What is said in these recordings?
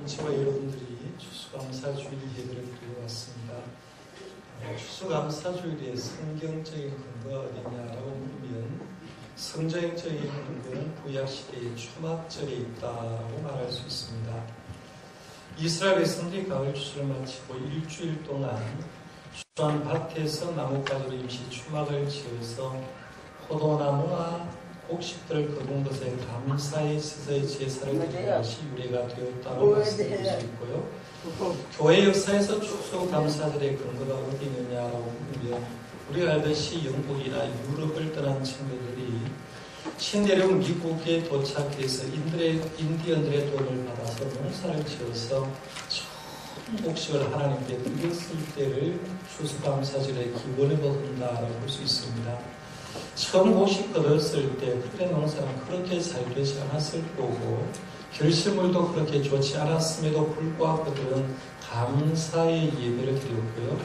저와 여러분들이 추수감사주일 예배를 드려왔습니다. 추수감사주일의 성경적인 근거가 어디냐라고 물으면 성경적인 근거는 구약시대의 초막절에 있다고 말할 수 있습니다. 이스라엘 백성들이 가을 추수를 마치고 일주일 동안 추수한 밭에서 나뭇가지로 임시 추막을 지어서 포도나무와 곡식들을 거둔 것에 감사의 스스의 제사를 드리는 것이 유래가 되었다고 말씀드릴 수 있고요. 교회 역사에서 추수감사절의 근거가 어디 있느냐라고 물으면 우리가 알듯이 영국이나 유럽을 떠난 친구들이 신대륙 미국에 도착해서 인디언들의 도움을 받아서 농사를 지어서 처음 곡식을 하나님께 드렸을 때를 추수감사절의 기원으로 한다라고 볼 수 있습니다. 처음 곡식 거뒀을 때 그때 농사는 그렇게 잘 되지 않았을 거고 결실물도 그렇게 좋지 않았음에도 불구하고 그들은 감사의 예배를 드렸고요.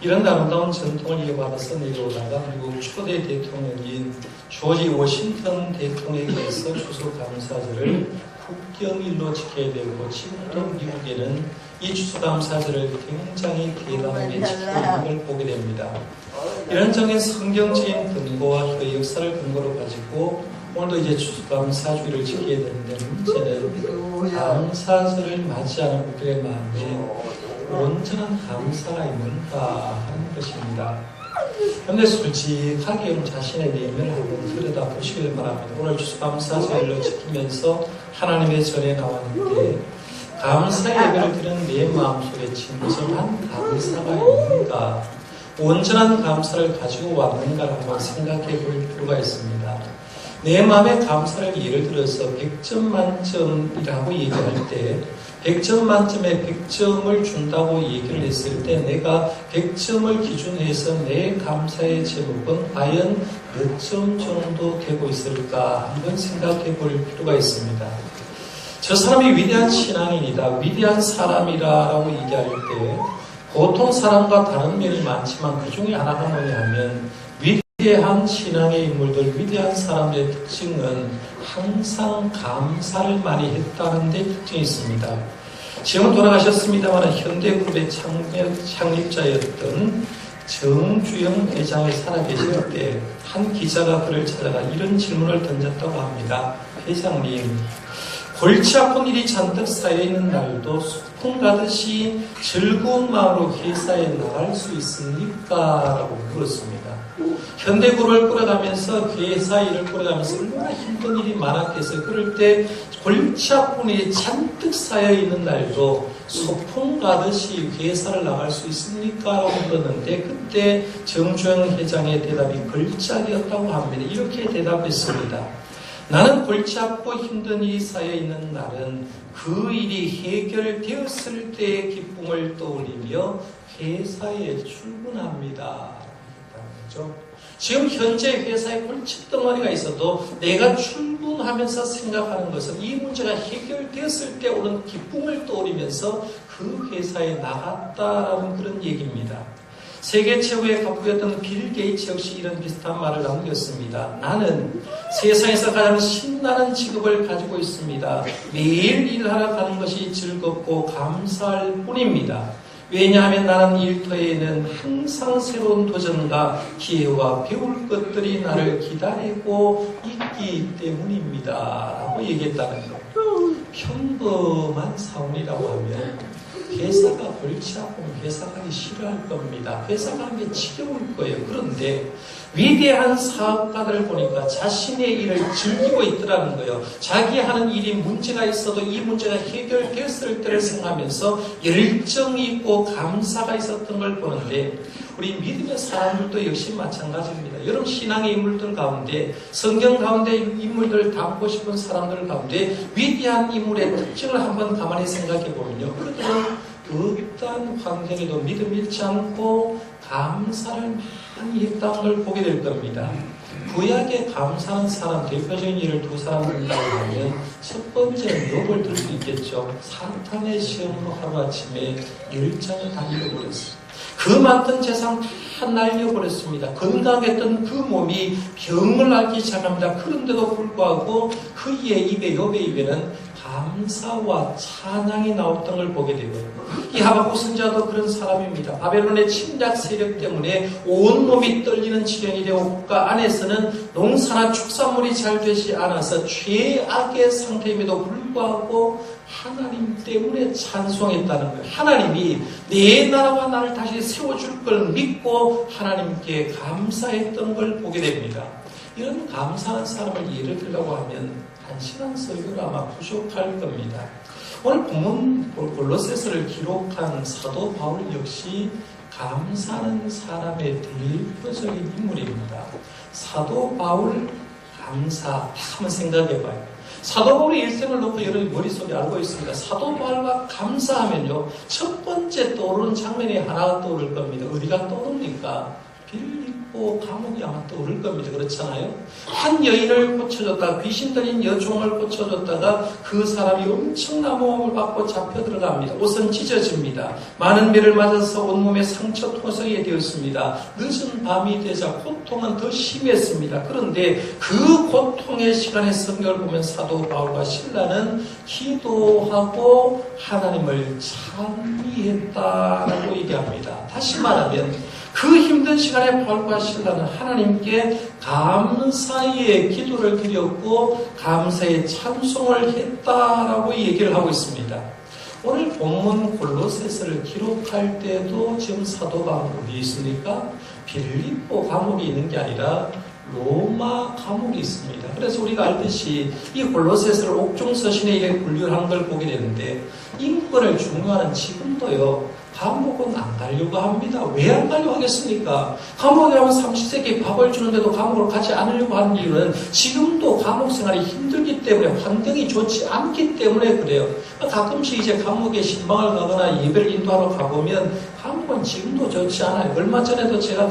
이런 아름다운 전통을 이어받아서 내려오다가 미국 초대 대통령인 조지 워싱턴 대통령에게서 추수감사절을 국경일로 지켜야 되고 지금도 미국에는 이 추수감사절을 굉장히 대단하게 지키는 걸 보게 됩니다. 이런 점의 성경적인 근거와 그 역사를 근거로 가지고 오늘도 이제 추수감사주일을 지켜야 되는데 문제는 감사절을 맞이하는 우리의 마음에 온전한 감사가 있는가 하는 것입니다. 그런데 솔직하게 여러분 자신의 내면을 한번 들여다보시길 바랍니다. 오늘 추수감사절을 지키면서 하나님의 전에 나왔는데 감사 예배를 드리는 내 마음속에 진정한 감사가 있는가, 온전한 감사를 가지고 왔는가를 한번 생각해 볼 필요가 있습니다. 내 마음의 감사를 예를 들어서 100점 만점이라고 얘기할 때 100점 만점에 100점을 준다고 얘기를 했을 때 내가 100점을 기준으로 해서 내 감사의 제목은 과연 몇 점 정도 되고 있을까 한번 생각해 볼 필요가 있습니다. 저 사람이 위대한 신앙인이다, 위대한 사람이라고 얘기할 때 보통 사람과 다른 면이 많지만 그 중에 하나가 뭐냐 하면 위대한 신앙의 인물들, 위대한 사람들의 특징은 항상 감사를 많이 했다는 데 특징이 있습니다. 지금은 돌아가셨습니다만 현대그룹의 창립자였던 정주영 회장이 살아계실 때 한 기자가 그를 찾아가 이런 질문을 던졌다고 합니다. 회장님, 골치 아픈 일이 잔뜩 쌓여있는 날도 소풍 가듯이 즐거운 마음으로 회사에 나갈 수 있습니까? 라고 물었습니다. 현대그룹을 끌어가면서 회사 일을 끌어가면서 얼마나 힘든 일이 많았겠어요. 그럴 때 골치 아픈 일이 잔뜩 쌓여있는 날도 소풍 가듯이 회사를 나갈 수 있습니까? 라고 물었는데 그때 정주영 회장의 대답이 걸작이었다고 합니다. 이렇게 대답했습니다. 나는 골치 아프고 힘든 일이 쌓여있는 날은 그 일이 해결되었을 때의 기쁨을 떠올리며 회사에 출근합니다. 지금 현재 회사에 골칫덩어리가 있어도 내가 출근하면서 생각하는 것은 이 문제가 해결되었을 때 오는 기쁨을 떠올리면서 그 회사에 나갔다라는 그런 얘기입니다. 세계 최고의 가부였던 빌 게이츠 역시 이런 비슷한 말을 남겼습니다. 나는 세상에서 가장 신나는 직업을 가지고 있습니다. 매일 일하러 가는 것이 즐겁고 감사할 뿐입니다. 왜냐하면 나는 일터에는 항상 새로운 도전과 기회와 배울 것들이 나를 기다리고 있기 때문입니다. 라고 얘기했다는 거예요. 평범한 사원이라고 하면 회사가 골치 아프면 회사 가기 싫어할 겁니다. 회사 가는 게 지겨울 거예요. 그런데 위대한 사업가들을 보니까 자신의 일을 즐기고 있더라는 거예요. 자기 하는 일이 문제가 있어도 이 문제가 해결됐을 때를 생각하면서 열정이 있고 감사가 있었던 걸 보는데 우리 믿음의 사람들도 역시 마찬가지입니다. 여러분 신앙의 인물들 가운데 성경 가운데 인물들을 담고 싶은 사람들 가운데 위대한 인물의 특징을 한번 가만히 생각해 보면요. 그들은 어떠한 환경에도 믿음 잃지 않고 감사를 많이 했다는 걸 보게 될 겁니다. 구약에 감사한 사람 대표적인 예를 두 사람 든다고 하면 첫 번째는 욥을 들 수 있겠죠. 사탄의 시험으로 하루아침에 열장을 다 잃어버렸어요. 그 많던 재산 다 날려버렸습니다. 건강했던 그 몸이 병을 앓기 시작합니다. 그런데도 불구하고 그의 입에, 욥의 입에는 감사와 찬양이 나왔던 걸 보게 되고요. 이 하박국 선지자도 그런 사람입니다. 바벨론의 침략 세력 때문에 온몸이 떨리는 지경이 되고 국가 안에서는 농사나 축산물이 잘 되지 않아서 최악의 상태임에도 불구하고 하나님 때문에 찬송했다는 거예요. 하나님이 내 나라와 나를 다시 세워줄 걸 믿고 하나님께 감사했던 걸 보게 됩니다. 이런 감사한 사람을 예를 들려고 하면 한 시간 설교로 아마 부족할 겁니다. 오늘 본문 골로새서를 기록한 사도 바울 역시 감사하는 사람의 대표적인 인물입니다. 사도 바울 감사 한번 생각해봐요. 사도 바울의 일생을 놓고 여러분 머릿속에 알고 있습니다. 사도 바울과 감사하면요, 첫 번째 떠오르는 장면이 하나가 떠오를 겁니다. 어디가 떠오릅니까? 빌립보 감옥이 아마 떠오를 겁니다. 그렇잖아요? 한 여인을 고쳐줬다가 귀신 들린 여종을 고쳐줬다가 그 사람이 엄청난 모험을 받고 잡혀 들어갑니다. 옷은 찢어집니다. 많은 매를 맞아서 온몸에 상처 토성이 되었습니다. 늦은 밤이 되자 고통은 더 심했습니다. 그런데 그 고통의 시간에 성경을 보면 사도 바울과 실라는 기도하고 하나님을 찬미했다라고 얘기합니다. 다시 말하면 그 힘든 시간에 바울과 실라는 하나님께 감사의 기도를 드렸고 감사의 찬송을 했다라고 얘기를 하고 있습니다. 오늘 본문 골로새서를 기록할 때도 지금 사도 바울이 어디 있습니까? 빌립보 감옥이 있는 게 아니라 로마 감옥이 있습니다. 그래서 우리가 알듯이 이 골로새서를 옥중서신에 이렇게 분류한 걸 보게 되는데 인권을 중요하는 지금도요. 감옥은 안 가려고 합니다. 왜 안 가려고 하겠습니까? 감옥에 가면 삼시세끼 밥을 주는데도 감옥을 가지 않으려고 하는 이유는 지금도 감옥 생활이 힘들기 때문에 환경이 좋지 않기 때문에 그래요. 가끔씩 이제 감옥에 신방을 가거나 예배를 인도하러 가보면 감옥은 지금도 좋지 않아요. 얼마 전에도 제가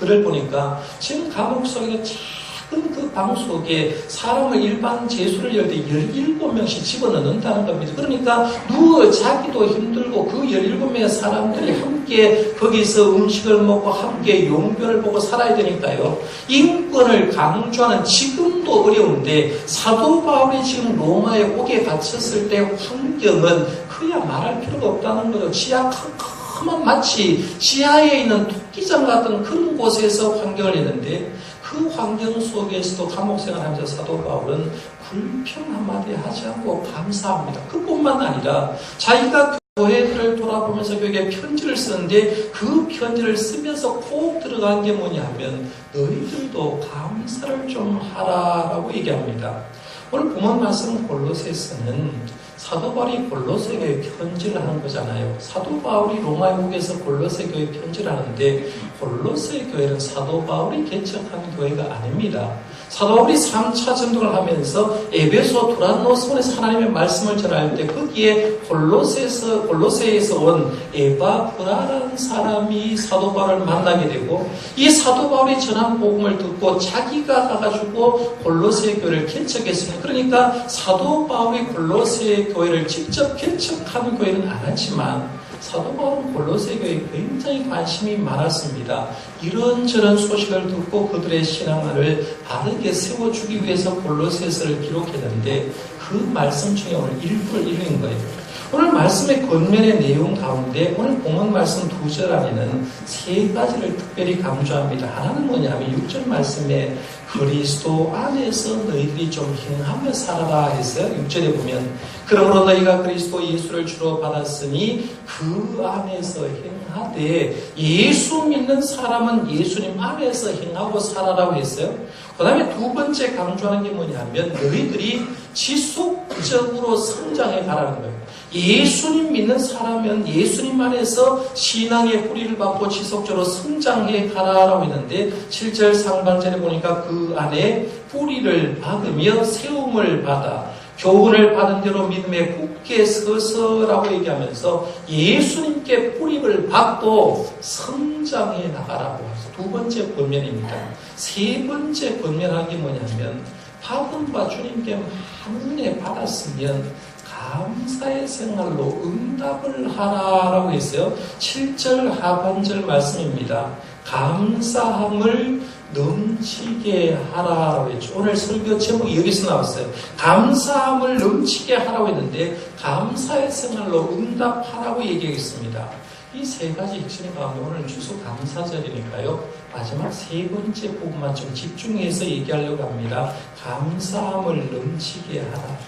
글을 보니까 지금 감옥 속에 작은 그 방 속에 사람을 일반 재수를 열 때 17명씩 집어넣는다는 겁니다. 그러니까 누워 자기도 힘들고 그 17명의 사람들이 함께 거기서 음식을 먹고 함께 용변을 보고 살아야 되니까요. 인권을 강조하는 지금도 어려운데 사도 바울이 지금 로마에 오게 갇혔을 때 환경은 그야 말할 필요가 없다는 거죠. 지하 캄캄한 마치 지하에 있는 토끼장 같은 그런 곳에서 환경을 했는데 그 환경 속에서도 감옥생활하면서 사도 바울은 불평 한마디 하지 않고 감사합니다. 그뿐만 아니라 자기가 교회들을 돌아보면서 교회에 편지를 쓰는데 그 편지를 쓰면서 꼭 들어간 게 뭐냐 하면 너희들도 감사를 좀 하라라고 얘기합니다. 오늘 본문 말씀 골로새서는 사도 바울이 골로새 교회에 편지를 하는 거잖아요. 사도 바울이 로마에 오게서 골로새 교회에 편지를 하는데 골로새 교회는 사도 바울이 개척한 교회가 아닙니다. 사도 바울이 3차 전도를 하면서 에베소 두란노스원에서 하나님의 말씀을 전할 때 거기에 골로새에서 온 에바브라라는 사람이 사도 바울을 만나게 되고 이 사도 바울이 전한 복음을 듣고 자기가 가가지고 골로새 교회를 개척했습니다. 그러니까 사도 바울이 골로새 교회를 직접 개척하는 교회는 안 했지만 사도 바울은 골로새 교회에 굉장히 관심이 많았습니다. 이런저런 소식을 듣고 그들의 신앙을 바르게 세워주기 위해서 골로새서를 기록했는데 그 말씀 중에 오늘 일부를 읽은 거예요. 오늘 말씀의 겉면의 내용 가운데 오늘 본문 말씀 2절 안에는 3가지를 특별히 강조합니다. 하나는 뭐냐 하면 6절 말씀에 그리스도 안에서 너희들이 좀 행하며 살아라 했어요. 6절에 보면 그러므로 너희가 그리스도 예수를 주로 받았으니 그 안에서 행하되 예수 믿는 사람은 예수님 안에서 행하고 살아라고 했어요. 그 다음에 2번째 강조하는 게 뭐냐 하면 너희들이 지속적으로 성장해 가라는 거예요. 예수님 믿는 사람은 예수님 안에서 신앙의 뿌리를 받고 지속적으로 성장해 가라라고 했는데 7절 상반절에 보니까 그 안에 뿌리를 받으며 세움을 받아 교훈을 받은 대로 믿음에 굳게 서서라고 얘기하면서 예수님께 뿌리를 받고 성장해 나가라고 해서 2번째 권면입니다. 3번째 권면한 게 뭐냐면 받은 바 주님께 한눈에 받았으면 감사의 생활로 응답을 하라라고 했어요. 7절 하반절 말씀입니다. 감사함을 넘치게 하라고 했죠. 오늘 설교 제목이 여기서 나왔어요. 감사함을 넘치게 하라고 했는데 감사의 생활로 응답하라고 얘기하겠습니다. 이 세 가지 핵심 가운데 오늘 주소 감사절이니까요. 마지막 세 번째 부분만 좀 집중해서 얘기하려고 합니다. 감사함을 넘치게 하라.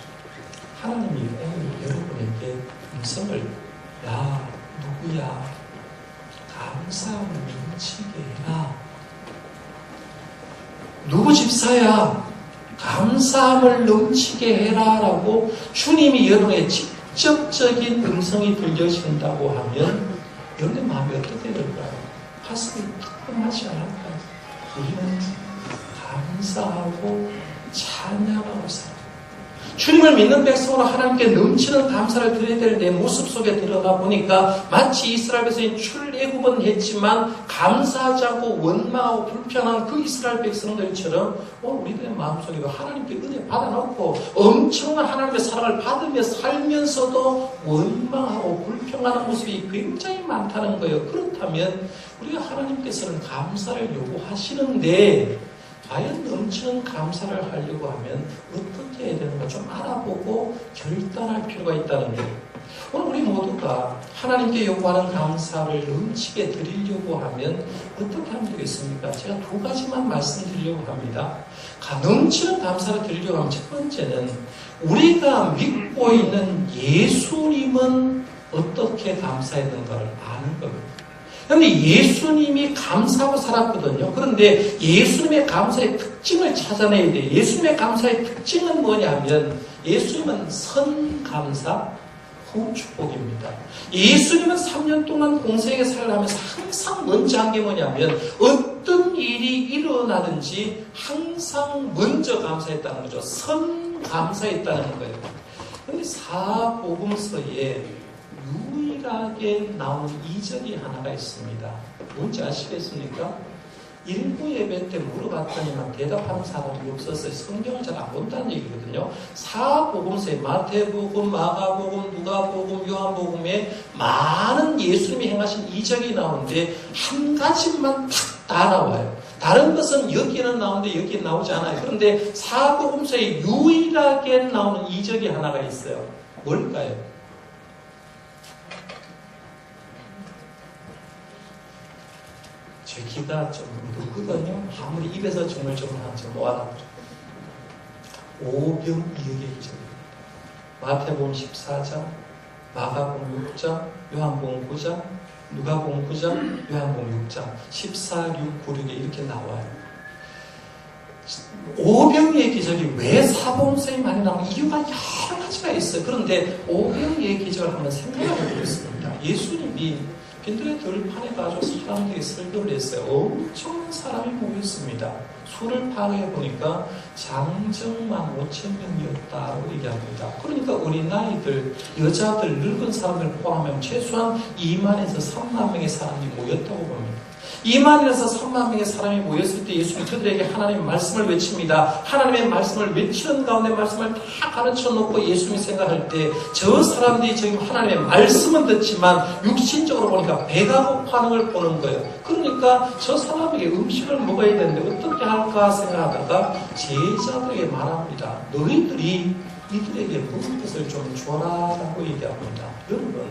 하나님이 오늘 여러분에게 음성을 야 누구야 감사함을 넘치게 해라. 누구 집사야 감사함을 넘치게 해라 라고 주님이 여러분의 직접적인 음성이 들려진다고 하면 여러분의 마음이 어떻게 될까요? 가슴이 뜨끔하지 않을까요? 우리는 감사하고 찬양하고 살아요. 주님을 믿는 백성으로 하나님께 넘치는 감사를 드려야 될 내 모습 속에 들어가 보니까 마치 이스라엘 백성이 출애굽은 했지만 감사하지 않고 원망하고 불평한 그 이스라엘 백성들처럼 우리들의 마음속에도 하나님께 은혜 받아놓고 엄청난 하나님의 사랑을 받으며 살면서도 원망하고 불평하는 모습이 굉장히 많다는 거예요. 그렇다면 우리가 하나님께서는 감사를 요구하시는데 과연 넘치는 감사를 하려고 하면 어떻게 해야 되는가 좀 알아보고 결단할 필요가 있다는 거예요. 오늘 우리 모두가 하나님께 요구하는 감사를 넘치게 드리려고 하면 어떻게 하면 되겠습니까? 제가 두 가지만 말씀드리려고 합니다. 넘치는 감사를 드리려고 하면 첫 번째는 우리가 믿고 있는 예수님은 어떻게 감사했는가를 아는 겁니다. 그런데 예수님이 감사하고 살았거든요. 그런데 예수님의 감사의 특징을 찾아내야 돼요. 예수님의 감사의 특징은 뭐냐면 예수님은 선감사, 후축복입니다. 예수님은 3년 동안 공생에 살아가면서 항상 먼저 한 게 뭐냐면 어떤 일이 일어나든지 항상 먼저 감사했다는 거죠. 선감사했다는 거예요. 그런데 사복음서에 유일하게 나오는 이절이 하나가 있습니다. 뭔지 아시겠습니까? 일부 예배 때 물어봤더니만 대답하는 사람이 없었어요. 성경을 잘 안 본다는 얘기거든요. 사복음서에 마태복음, 마가복음, 누가복음, 요한복음에 많은 예수님이 행하신 이적이 나오는데 한 가지만 다 나와요. 다른 것은 여기는 나오는데 여기는 나오지 않아요. 그런데 사복음서에 유일하게 나오는 이적이 하나가 있어요. 뭘까요? 제 귀가 좀 늦거든요. 아무리 입에서 정말 좀 모아놨죠. 오병이어의 기적입니다. 마태복음 14장, 마가복음 6장, 요한복음 9장, 누가복음 9장, 요한복음 6장, 14, 6, 9, 6에 이렇게 나와요. 오병이의 기적이 왜 사복음서에 많이 나오는 이유가 여러 가지가 있어요. 그런데 오병이의 기적을 한번 생각해 보겠습니다. 예수님이 빈들의 들판에 가서 사람들이 설교를 했어요. 엄청난 사람이 모였습니다. 수를 파악해 보니까 장정만 5,000명이었다고 얘기합니다. 그러니까 어린아이들, 여자들, 늙은 사람들 포함하면 최소한 2만에서 3만 명의 사람이 모였다고 봅니다. 2만에서 3만 명의 사람이 모였을 때 예수님이 그들에게 하나님의 말씀을 외칩니다. 하나님의 말씀을 외치는 가운데 말씀을 다 가르쳐 놓고 예수님이 생각할 때 저 사람들이 지금 하나님의 말씀은 듣지만 육신적으로 보니까 배가 고파하는 걸 보는 거예요. 그러니까 저 사람에게 음식을 먹어야 되는데 어떻게 할까 생각하다가 제자들에게 말합니다. 너희들이 이들에게 먹을 것을 좀 줘라라고 얘기합니다. 여러분,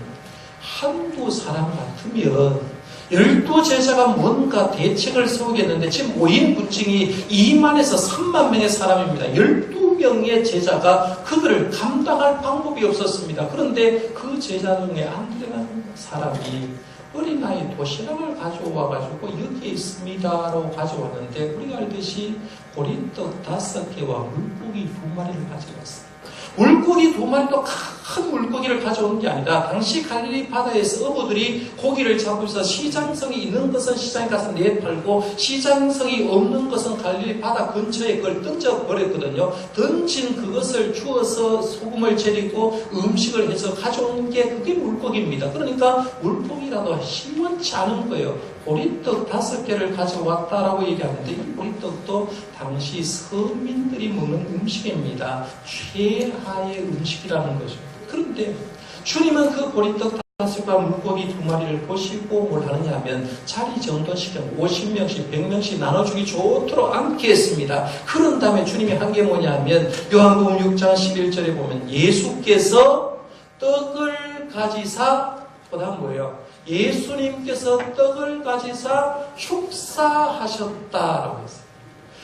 한두 사람 같으면 12제자가 뭔가 대책을 세우겠는데 지금 모인 군중이 2만에서 3만 명의 사람입니다. 12명의 제자가 그들을 감당할 방법이 없었습니다. 그런데 그 제자 중에 안드레라는 사람이 어린아이 도시락을 가져와가지고 여기에 있습니다라고 가져왔는데 우리가 알듯이 보리떡 5개와 물고기 2마리를 가져왔어요. 물고기 2마리도 큰 물고기를 가져오는 게 아니라 당시 갈릴리 바다에서 어부들이 고기를 잡고 있어 시장성이 있는 것은 시장에 가서 내팔고 시장성이 없는 것은 갈릴리 바다 근처에 그걸 던져버렸거든요. 던진 그것을 주워서 소금을 재리고 음식을 해서 가져온 게 그게 물고기입니다. 그러니까 물고기라도 심원치 않은 거예요. 보리떡 5개를 가져왔다라고 얘기하는데 이 보리떡도 당시 서민들이 먹는 음식입니다. 최하의 음식이라는 거죠. 그런데 주님은 그 보리떡 다섯과 물고기 2마리를 보시고 뭘 하느냐 하면 자리 정돈시켜 50명씩 100명씩 나눠주기 좋도록 앉게 했습니다. 그런 다음에 주님이 한 게 뭐냐 하면 요한복음 6장 11절에 보면 예수께서 떡을 가지사 그다음 뭐예요? 예수님께서 떡을 가지사 축사하셨다라고 했어요.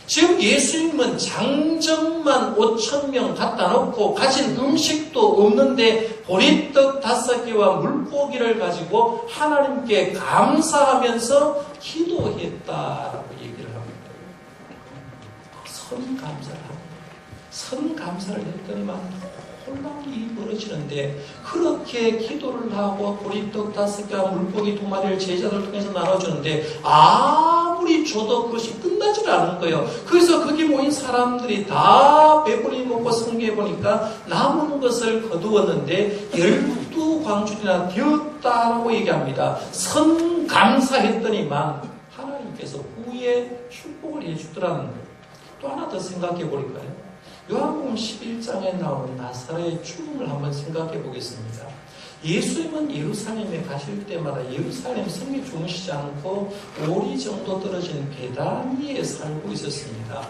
지금 예수님은 장정만 5,000명 갖다 놓고 가진 음식도 없는데 보리떡 5개와 물고기를 가지고 하나님께 감사하면서 기도했다라고 얘기를 합니다. 선감사를 합니다. 선감사를 했더니만 혼란이 벌어지는데 그렇게 기도를 하고 보리떡 5개와 물고기 2마리를 제자들 통해서 나눠주는데 아무리 줘도 그것이 끝나질 않은 거예요. 그래서 거기 모인 사람들이 다 배불리 먹고 성경에 보니까 남은 것을 거두었는데 12광줄이나 되었다라고 얘기합니다. 선감사했더니만 하나님께서 후에 축복을 해주더라는 거예요. 또 하나 더 생각해 볼까요? 요한복음 11장에 나온 나사로의 죽음을 한번 생각해 보겠습니다. 예수님은 예루살렘에 가실 때마다 예루살렘 성에 주무시지 않고 오리 정도 떨어진 베다니에 살고 있었습니다.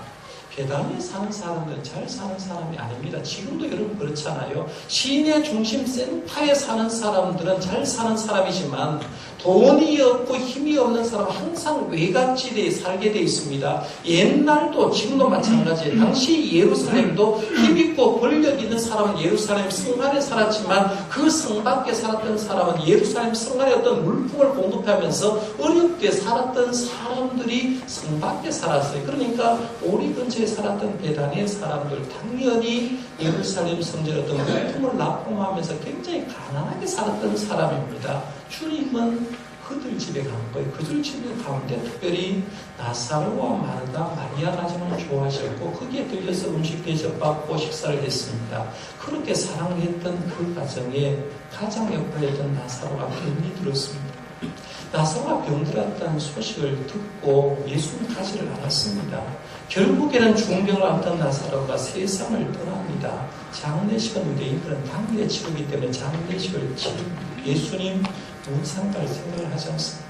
베다니에 사는 사람들은 잘 사는 사람이 아닙니다. 지금도 여러분 그렇잖아요. 시내 중심 센터에 사는 사람들은 잘 사는 사람이지만 돈이 없고 힘이 없는 사람은 항상 외곽지대에 살게 되어 있습니다. 옛날도 지금도 마찬가지예요. 당시 예루살렘도 힘있고 권력 있는 사람은 예루살렘 성 안에 살았지만 그 성 밖에 살았던 사람은 예루살렘 성 안에 어떤 물품을 공급하면서 어렵게 살았던 사람들이 성 밖에 살았어요. 그러니까 오리 근처에 살았던 베다니의 사람들 당연히 예루살렘 성전에 어떤 물품을 납품하면서 굉장히 가난하게 살았던 사람입니다. 주님은 그들 집에 간 거예요. 그들 집에 가운데 특별히 나사로와 마르다, 마리아 가정을 좋아하셨고 거기에 들려서 음식 대접받고 식사를 했습니다. 그렇게 사랑했던 그 가정에 가장 옆에 있던 나사로가 병이 들었습니다. 나사로가 병들었다는 소식을 듣고 예수는 가지를 않았습니다. 결국에는 중병을 앓던 나사로가 세상을 떠납니다. 장례식은 유대인들은 당일에 치르기 때문에 장례식을 치릅니다. 예수님 문상 갈 생각을 하지 않습니다.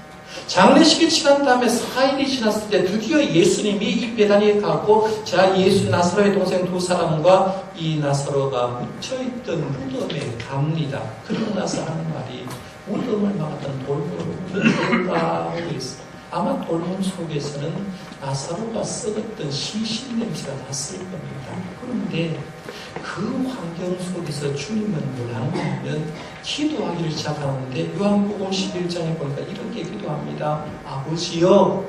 장례식이 지난 다음에 4일이 지났을 때 드디어 예수님이 이 베다니에 가고 예수 나사로의 동생 2사람과 이 나사로가 묻혀있던 무덤에 갑니다. 그러고 나서 하는 말이 무덤을 막았던 돌문으로 가고 있어요. 아마 돌문 속에서는 나사로가 썩었던 시신 냄새가 났을 겁니다. 그런데 그 환경 속에서 주님은 뭘 하냐면 기도하기를 시작하는데 요한복음 11장에 보니까 이렇게 기도합니다. 아버지여,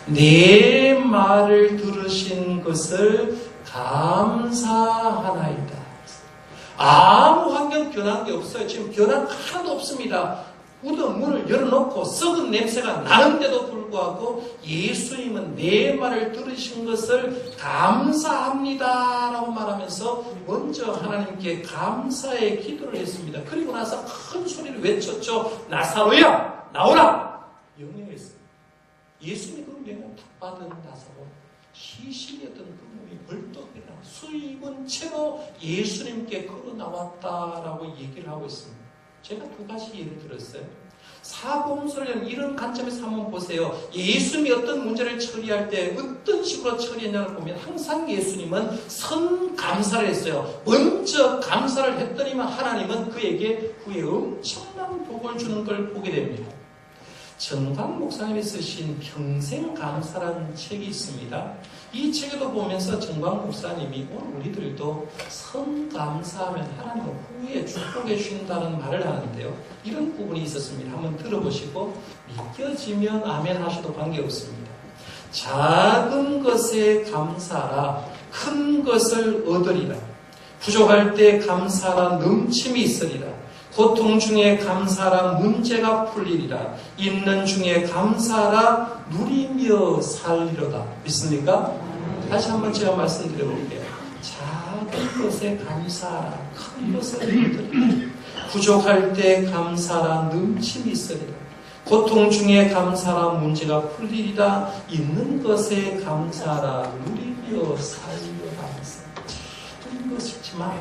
내 말을 들으신 것을 감사하나이다. 아무 환경 변한 게 없어요. 지금 변한 하나도 없습니다. 무덤 문을 열어놓고 썩은 냄새가 나는데도 불구하고 예수님은 내 말을 들으신 것을 감사합니다 라고 말하면서 먼저 하나님께 감사의 기도를 했습니다. 그리고 나서 큰 소리를 외쳤죠. 나사로야 나오라. 명령했어요. 예수님이 그 명령을 탁 받은 나사로 시신이었던 그 몸이 벌떡 일어나 수입은 채로 예수님께 걸어 나왔다라고 얘기를 하고 있습니다. 제가 2가지 예를 들었어요. 사복음서를 이런 관점에서 한번 보세요. 예수님이 어떤 문제를 처리할 때 어떤 식으로 처리했냐를 보면 항상 예수님은 선감사를 했어요. 먼저 감사를 했더니만 하나님은 그에게 후에 엄청난 복을 주는 걸 보게 됩니다. 정광 목사님이 쓰신 평생 감사라는 책이 있습니다. 이 책에도 보면서 정광 목사님이 오늘 우리들도 선감사하면 하나님은 후에 축복해 주신다는 말을 하는데요. 이런 부분이 있었습니다. 한번 들어보시고 믿겨지면 아멘 하셔도 관계없습니다. 작은 것에 감사라 큰 것을 얻으리라. 부족할 때 감사라 넘침이 있으리라. 고통 중에 감사라 문제가 풀리리라. 있는 중에 감사라 누리며 살리로다. 믿습니까? 다시 한번 제가 말씀드려 볼게요. 작은 것에 감사라 큰 것을 얻으리라. 부족할 때 감사라 넘침이 있으리라. 고통 중에 감사라 문제가 풀리리라. 있는 것에 감사라 누리며 살리로다. 작은 것이지만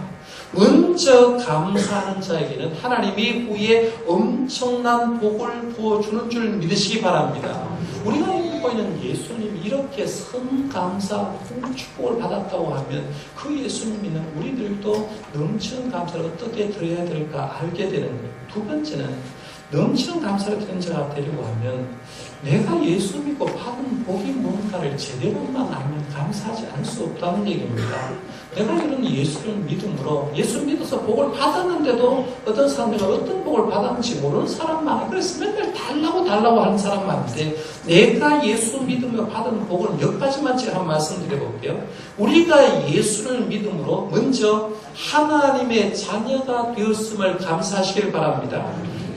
먼저 감사하는 자에게는 하나님이 후에 엄청난 복을 부어주는 줄 믿으시기 바랍니다. 우리가 믿고 있는 예수님이 이렇게 선감사 축복을 받았다고 하면 그 예수님 믿는 우리들도 넘치는 감사를 어떻게 드려야 될까 알게 되는 거예요. 두 번째는 넘치는 감사를 드리는 자가 되려고 하면 내가 예수 믿고 받은 복이 뭔가를 제대로만 알면 감사하지 않을 수 없다는 얘기입니다. 내가 이런 예수를 믿음으로 예수 믿어서 복을 받았는데도 어떤 사람들은 어떤 복을 받았는지 모르는 사람 많아요. 그래서 맨날 달라고 하는 사람 많은데 내가 예수 믿으며 받은 복을 몇 가지만 제가 한번 말씀드려볼게요. 우리가 예수를 믿음으로 먼저 하나님의 자녀가 되었음을 감사하시길 바랍니다.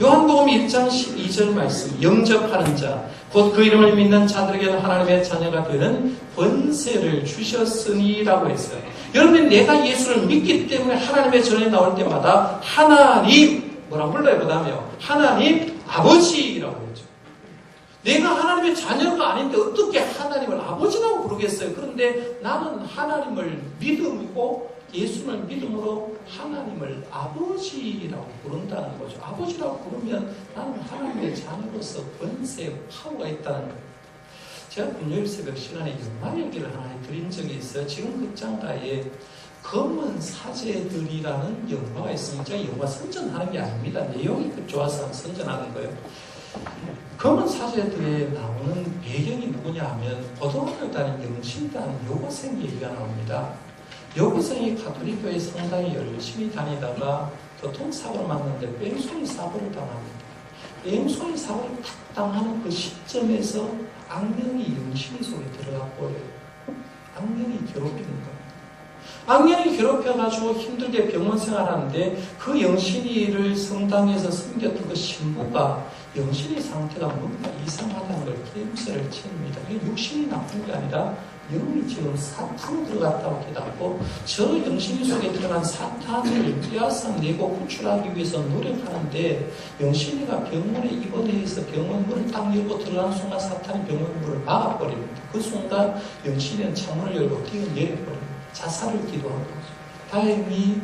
요한복음 1장 12절 말씀, 영접하는 자, 곧 그 이름을 믿는 자들에게는 하나님의 자녀가 되는 권세를 주셨으니라고 했어요. 여러분, 내가 예수를 믿기 때문에 하나님의 전에 나올 때마다 하나님, 뭐라고 불러요? 그 다음에요. 하나님 아버지라고 했죠. 내가 하나님의 자녀가 아닌데 어떻게 하나님을 아버지라고 부르겠어요? 그런데 나는 하나님을 믿음이고 예수를 믿음으로 하나님을 아버지라고 부른다는 거죠. 아버지라고 부르면 나는 하나님의 자녀로서 권세, 파워가 있다는 거예요. 제가 금요일 새벽 시간에 영화 얘기를 하나 드린 적이 있어요. 지금 극장가에 검은 사제들이라는 영화가 있습니다. 제가 영화 선전하는 게 아닙니다. 내용이 좋아서 선전하는 거예요. 검은 사제들에 나오는 배경이 누구냐 하면 고등학교 다니는 영신단 여고생 얘기가 나옵니다. 여고생이 가톨릭교회 성당에 열심히 다니다가 교통사고를 맞는데 뺑소니 사고를 당합니다. 뺑소니 사고를 탁 당하는 그 시점에서 악령이 영신이 속에 들어가 버려요. 악령이 괴롭히는 거예요. 악령이 괴롭혀가지고 힘들게 병원 생활하는데 그 영신이를 성당에서 섬겼던 그 신부가 영신이 상태가 뭔가 이상하다는 걸 깨우세를 칩니다. 이게 육신이 나쁜 게 아니라 영이 지금 사탄이 들어갔다고 깨닫고 저 영신이 속에 들어간 사탄을 빼앗아내고 구출하기 위해서 노력하는데 영신이가 병원에 입원해서 병원 문을 딱 열고 들어가는 순간 사탄이 병원 문을 막아버립니다. 그 순간 영신이는 창문을 열고 뛰어내려버립니다. 자살을 기도한 거죠. 다행히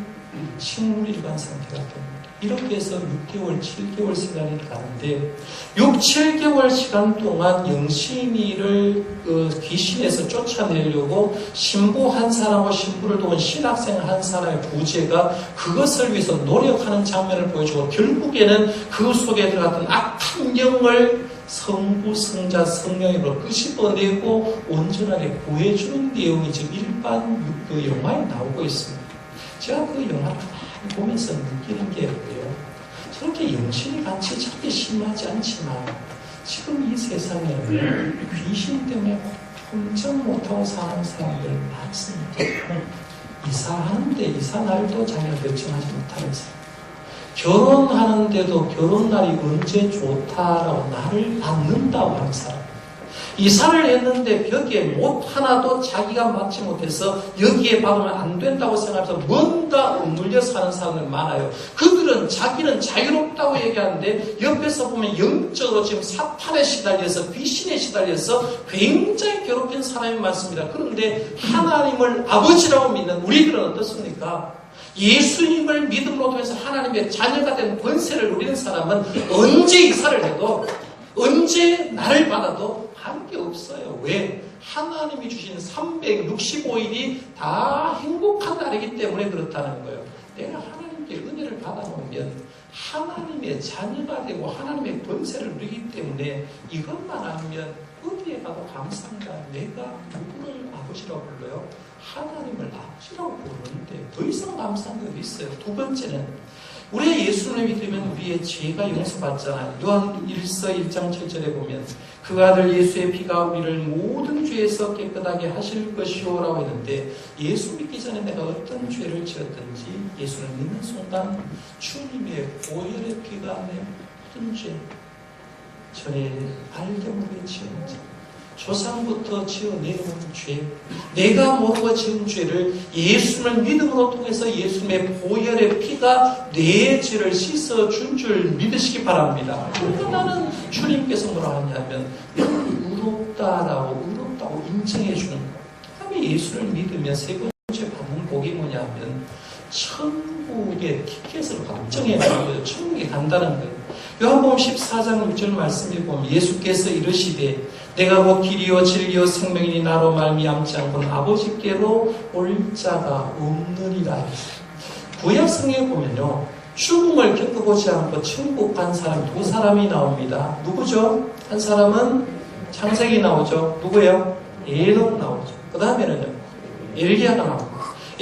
식물일관 상태가 됩니다. 이렇게 해서 6개월, 7개월 시간이 가는데 6, 7개월 시간 동안 영신이를 귀신에서 쫓아내려고 신부 한 사람과 신부를 도운 신학생 한 사람의 부제가 그것을 위해서 노력하는 장면을 보여주고 결국에는 그 속에 들어갔던 악한 영을 성부, 성자, 성령으로 끄집어내고 온전하게 구해주는 내용이 지금 일반 영화에 나오고 있습니다. 제가 그 영화를 많이 보면서 느끼는 게 뭐예요? 저렇게 영신이 같이 저렇게 심하지 않지만 지금 이 세상에는 귀신 때문에 혼정 못하고 사는 사람들 많습니다. 이사하는데 이사 날도 자기가 결정하지 못하는 사람. 결혼하는데도 결혼날이 언제 좋다라고 나를 받는다고 하는 사람. 이사를 했는데 벽에 못 하나도 자기가 맞지 못해서 여기에 박으면 안 된다고 생각해서 뭔가 억눌려 사는 사람들 많아요. 그들은 자기는 자유롭다고 얘기하는데 옆에서 보면 영적으로 지금 사탄에 시달려서 귀신에 시달려서 굉장히 괴롭힌 사람이 많습니다. 그런데 하나님을 아버지라고 믿는 우리들은 어떻습니까? 예수님을 믿음으로 통해서 하나님의 자녀가 된 권세를 누리는 사람은 언제 이사를 해도 언제 나를 받아도 관계없어요. 왜? 하나님이 주신 365일이 다 행복한 날이기 때문에 그렇다는 거예요. 내가 하나님께 은혜를 받아놓으면 하나님의 자녀가 되고 하나님의 권세를 누리기 때문에 이것만 하면 어디에 가도 감사합니다. 내가 누구를 아버지라고 불러요? 하나님을 아버지라고 부르는데 더 이상 감사한 게 어디 있어요? 두 번째는 우리의 예수를 믿으면 우리의 죄가 용서받잖아요. 요한 1서 1장 7절에 보면 그 아들 예수의 피가 우리를 모든 죄에서 깨끗하게 하실 것이오라고 했는데 예수 믿기 전에 내가 어떤 죄를 지었든지 예수를 믿는 순간 주님의 보혈의 피가 내 모든 죄 전에 알게 모르게 지었는지 조상부터 지어내려온 죄, 내가 모르고 지은 죄를 예수를 믿음으로 통해서 예수님의 보혈의 피가 내 죄를 씻어준 줄 믿으시기 바랍니다. 그러니까 나는 주님께서 뭐라 하냐면 의롭다고 인정해 주는 거. 그 다음에 예수를 믿으면 세 번째 받는 복이 뭐냐면 천국 천국의 티켓을 확정해 놓은 거예요. 천국에 간다는 거예요. 요한복음 14장 6절 말씀에 보면 예수께서 이르시되 내가 곧 길이요 진리요 생명이니 나로 말미암지 않고는 아버지께로 올 자가 없느니라. 구약성경에 보면요, 죽음을 겪어보지 않고 천국 간 사람 두 사람이 나옵니다. 누구죠? 한 사람은 창세기 나오죠. 누구예요? 에녹 나오죠. 그 다음에는요, 엘리야가 나옵니다.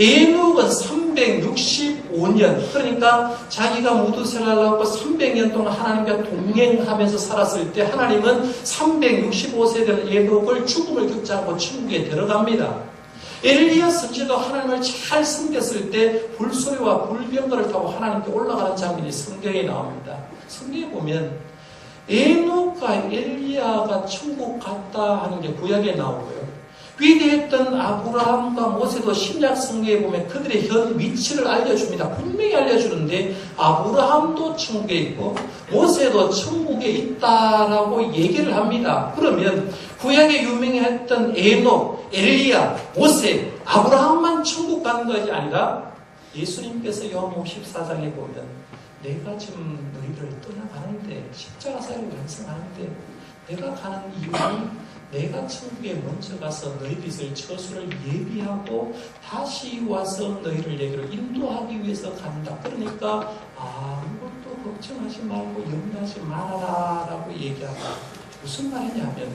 에녹은 365년, 그러니까 자기가 무두셀라를 낳고 300년 동안 하나님과 동행하면서 살았을 때 하나님은 365세 되는 에녹을 죽음을 겪지 않고 천국에 들어갑니다. 엘리야 선지자도 하나님을 잘 섬겼을 때 불소리와 불병거를 타고 하나님께 올라가는 장면이 성경에 나옵니다. 성경에 보면 에녹과 엘리야가 천국 갔다 하는 게 구약에 나오고요. 위대했던 아브라함과 모세도 신약 성경에 보면 그들의 현 위치를 알려줍니다. 분명히 알려주는데 아브라함도 천국에 있고 모세도 천국에 있다라고 얘기를 합니다. 그러면 구약에 유명했던 에녹, 엘리야, 모세, 아브라함만 천국 가는 것이 아니라 예수님께서 요한복음 14장에 보면 내가 지금 너희를 떠나가는데 십자가 사역을 완성하는데 내가 가는 이유는 내가 천국에 먼저 가서 너희들이 있을 처소를 예비하고 다시 와서 너희를 내게로 인도하기 위해서 간다. 그러니까 아무것도 걱정하지 말고 염려하지 말아라 라고 얘기합니다. 무슨 말이냐면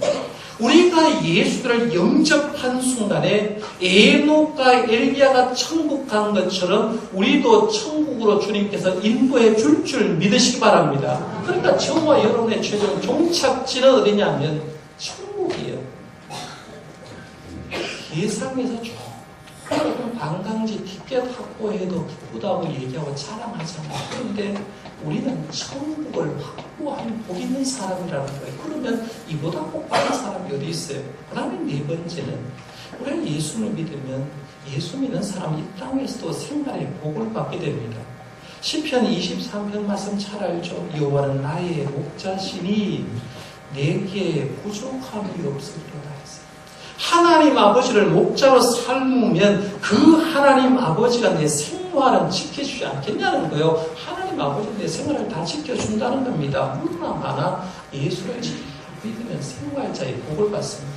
우리가 예수를 영접한 순간에 에녹과 엘리야가 천국 간 것처럼 우리도 천국으로 주님께서 인도해 줄 믿으시기 바랍니다. 그러니까 저와 여러분의 최종 종착지는 어디냐면 천국이에요. 예상에서 조금 관광지 티켓 확보해도 기쁘다고 얘기하고 자랑하잖아요. 그런데 우리는 천국을 확보한 복 있는 사람이라는 거예요. 그러면 이보다 복 받은 사람이 어디 있어요? 그 다음에 네 번째는 우리가 예수를 믿으면 예수 믿는 사람이 이 땅에서도 생활의 복을 받게 됩니다. 시편 23편 말씀 잘 알죠? 여호와는 나의 목자시니 내게 부족함이 없으리로다 했어요. 하나님 아버지를 목자로 삶으면 그 하나님 아버지가 내 생활은 지켜주지 않겠냐는 거예요. 하나님 아버지는 내 생활을 다 지켜준다는 겁니다. 물론 많아 예수를 잘 믿으면 생활자의 복을 받습니다.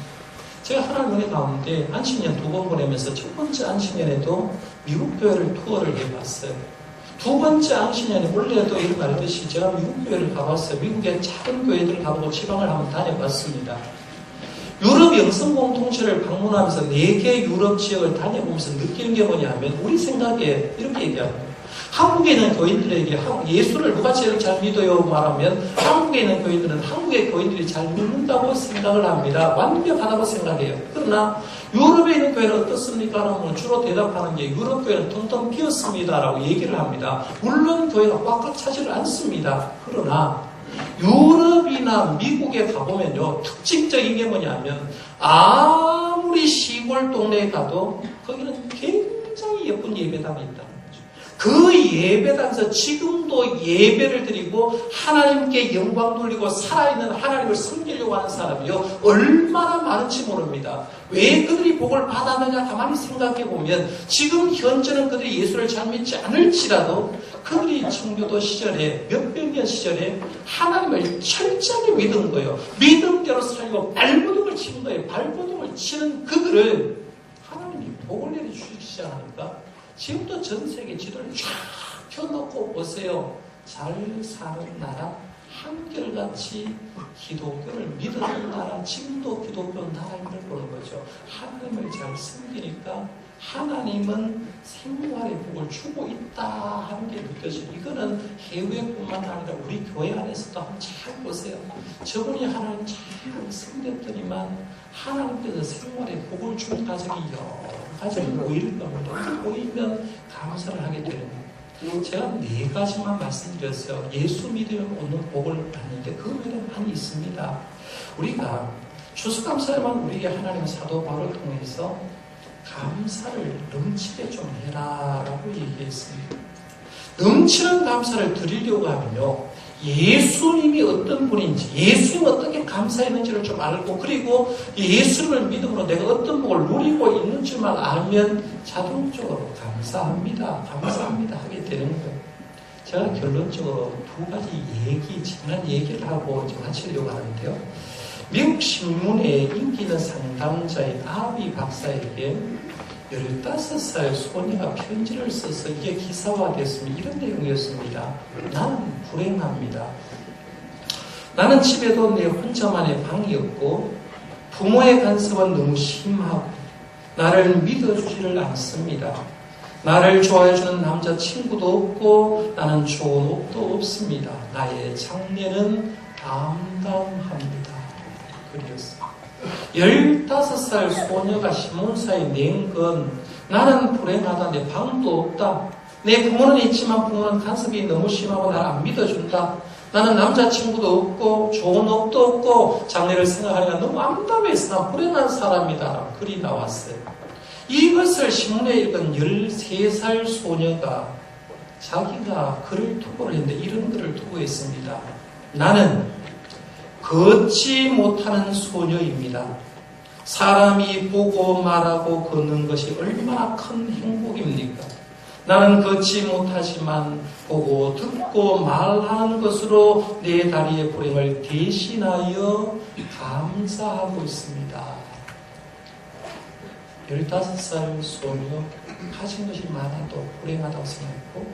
제가 하나님 은혜 가운데 안식년 2번 보내면서 첫 번째 안식년에도 미국 교회를 투어를 해봤어요. 두 번째 안식년에 원래도 이런 말듯이 제가 미국 교회를 가봤어요. 미국의 작은 교회들을 가보고 지방을 한번 다녀봤습니다. 유럽 영성공동체를 방문하면서 4개 유럽 지역을 다녀보면서 느끼는 게 뭐냐면 우리 생각에 이렇게 얘기합니다. 한국에 있는 교인들에게 예수를 누가 제일 잘 믿어요 말하면 한국에 있는 교인들은 한국의 교인들이 잘 믿는다고 생각을 합니다. 완벽하다고 생각해요. 그러나 유럽에 있는 교회는 어떻습니까? 라면 주로 대답하는 게 유럽 교회는 텅텅 비었습니다 라고 얘기를 합니다. 물론 교회가 꽉꽉 차지를 않습니다. 그러나 유럽이나 미국에 가보면요, 특징적인 게 뭐냐면 아무리 시골 동네에 가도 거기는 굉장히 예쁜 예배당이 있다는 거죠. 그 예배당에서 지금도 예배를 드리고 하나님께 영광 돌리고 살아있는 하나님을 섬기려고 하는 사람이요 얼마나 많은지 모릅니다. 왜 그들이 복을 받았느냐 가만히 생각해보면 지금 현재는 그들이 예수를 잘 믿지 않을지라도 그들이 청교도 시절에 몇백 년 시절에 하나님을 철저하게 믿은 거예요. 믿음대로 살고 발버둥을 치는 거예요. 발버둥을 치는 그들을 하나님이 복을 내려주시기 시작하니까 지금도 전 세계 지도를 쫙 펴놓고 보세요. 잘 사는 나라, 한결같이 기독교를 믿는 나라, 지금도 기독교 나라임을 보는 거죠. 하나님을 잘 섬기니까 하나님은 생활의 복을 주고 있다 하는 게 느껴져요. 이거는 해외뿐만 아니라 우리 교회 안에서도 한번 잘 보세요. 저분이 하나님 잘 섬겼더니만 하나님께서 생활의 복을 준 가정이 여러 가정이 보일 겁니다. 보이면 감사를 하게 되는 거예요. 제가 4가지만 말씀드렸어요. 예수 믿으면 오는 복을 받는데 그 외에는 많이 있습니다. 우리가 추수감사에만 우리에게 하나님의 사도 바울을 통해서 감사를 넘치게 좀 해라 라고 얘기했습니다. 넘치는 감사를 드리려고 하면요 예수님이 어떤 분인지, 예수님 어떻게 감사했는지를 좀 알고, 그리고 예수님을 믿음으로 내가 어떤 복을 누리고 있는 줄만 알면 자동적으로 감사합니다 하게 되는 거예요. 제가 결론적으로 두 가지 지난 얘기를 하고 좀 마치려고 하는데요. 미국 신문에 인기 있는 상담자인 아비 박사에게 15살 소녀가 편지를 써서 이게 기사화됐습니다. 이런 내용이었습니다. 나는 불행합니다. 나는 집에도 내 혼자만의 방이었고 부모의 간섭은 너무 심하고 나를 믿어주지를 않습니다. 나를 좋아해주는 남자친구도 없고 나는 좋은 옷도 없습니다. 나의 장래는 암담합니다. 그랬어요. 15살 소녀가 신문사에 낸 건 나는 불행하다. 내 방도 없다. 내 부모는 있지만 부모는 간섭이 너무 심하고 나를 안 믿어준다. 나는 남자친구도 없고 좋은 옷도 없고 장래를 생각하니까 너무 암담해서 난 불행한 사람이다. 글이 나왔어요. 이것을 신문에 읽은 13살 소녀가 자기가 글을 투고를 했는데 이런 글을 투고했습니다. 나는 걷지 못하는 소녀입니다. 사람이 보고 말하고 걷는 것이 얼마나 큰 행복입니까? 나는 걷지 못하지만 보고 듣고 말하는 것으로 내 다리의 불행을 대신하여 감사하고 있습니다. 15살 소녀, 가진 것이 많아도 불행하다고 생각했고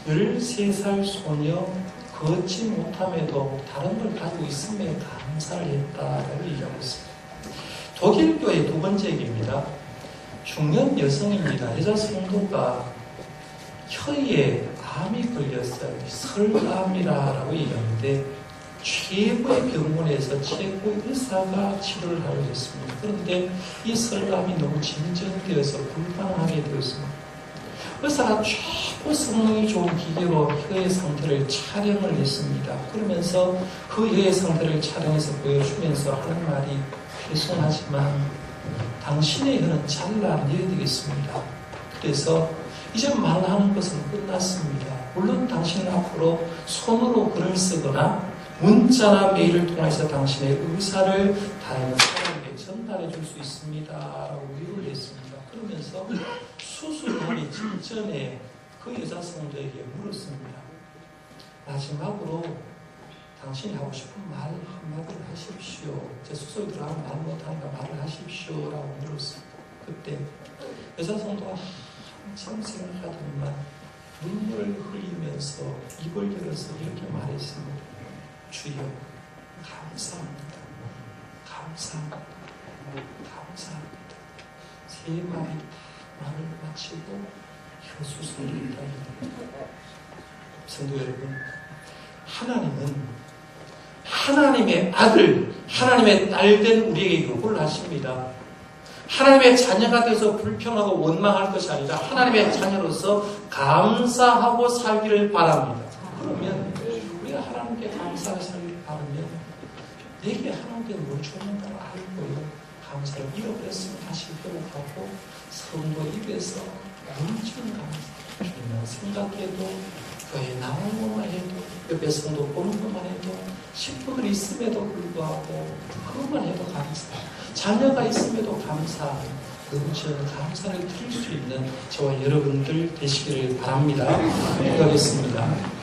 13살 소녀, 걷지 못함에도 다른 걸 가지고 있음에 감사를 했다라고 얘기하고 있습니다. 독일교의 두 번째 얘기입니다. 중년 여성입니다. 여자 성도가 혀에 암이 걸렸어요. 설암이라고 얘기하는데 최고의 병원에서 최고의 의사가 치료를 하려고 했습니다. 그런데 이 설암이 너무 진전되어서 불가능하게 되었습니다. 의사가 최고 성능이 좋은 기계로 혀의 상태를 촬영을 했습니다. 그러면서 그 혀의 상태를 촬영해서 보여주면서 하는 말이 죄송하지만 당신의 혀는 잘라내야 되겠습니다. 그래서 이제 말하는 것은 끝났습니다. 물론 당신은 앞으로 손으로 글을 쓰거나 문자나 메일을 통해서 당신의 의사를 다른 사람에게 전달해 줄 수 있습니다. 라고 위로를 했습니다. 그러면서 수술하기 직전에 그 여자 성도에게 물었습니다. 마지막으로 당신이 하고 싶은 말 한마디를 하십시오. 제 수술 들어가면 말 못하니까 말을 하십시오. 라고 물었습니다. 그때 여자 성도가 한참 생각하더니만 눈물을 흘리면서 입을 열어서 이렇게 말했습니다. 주여, 감사합니다. 감사합니다. 감사합니다. 세 마디 말을 마치고 혀수술을 했답니다. 성도 여러분, 하나님은 하나님의 아들, 하나님의 딸 된 우리에게 요구를 하십니다. 하나님의 자녀가 돼서 불평하고 원망할 것이 아니라 하나님의 자녀로서 감사하고 살기를 바랍니다. 그러면 우리가 하나님께 감사하고 살기를 바라면 내게 하나님께 뭘 줬는가를 알고요. 감사를 잃어버렸으면 다시 회복하고 성도 입에서 넘치는 감사. 주님을 생각해도 교회에 나오는 것만 해도 옆에 성도 보는 것만 해도 식구들이 있음에도 불구하고 그것만 해도 감사. 자녀가 있음에도 감사. 넘치는 감사를 드릴 수 있는 저와 여러분들 되시기를 바랍니다. 기도하겠습니다.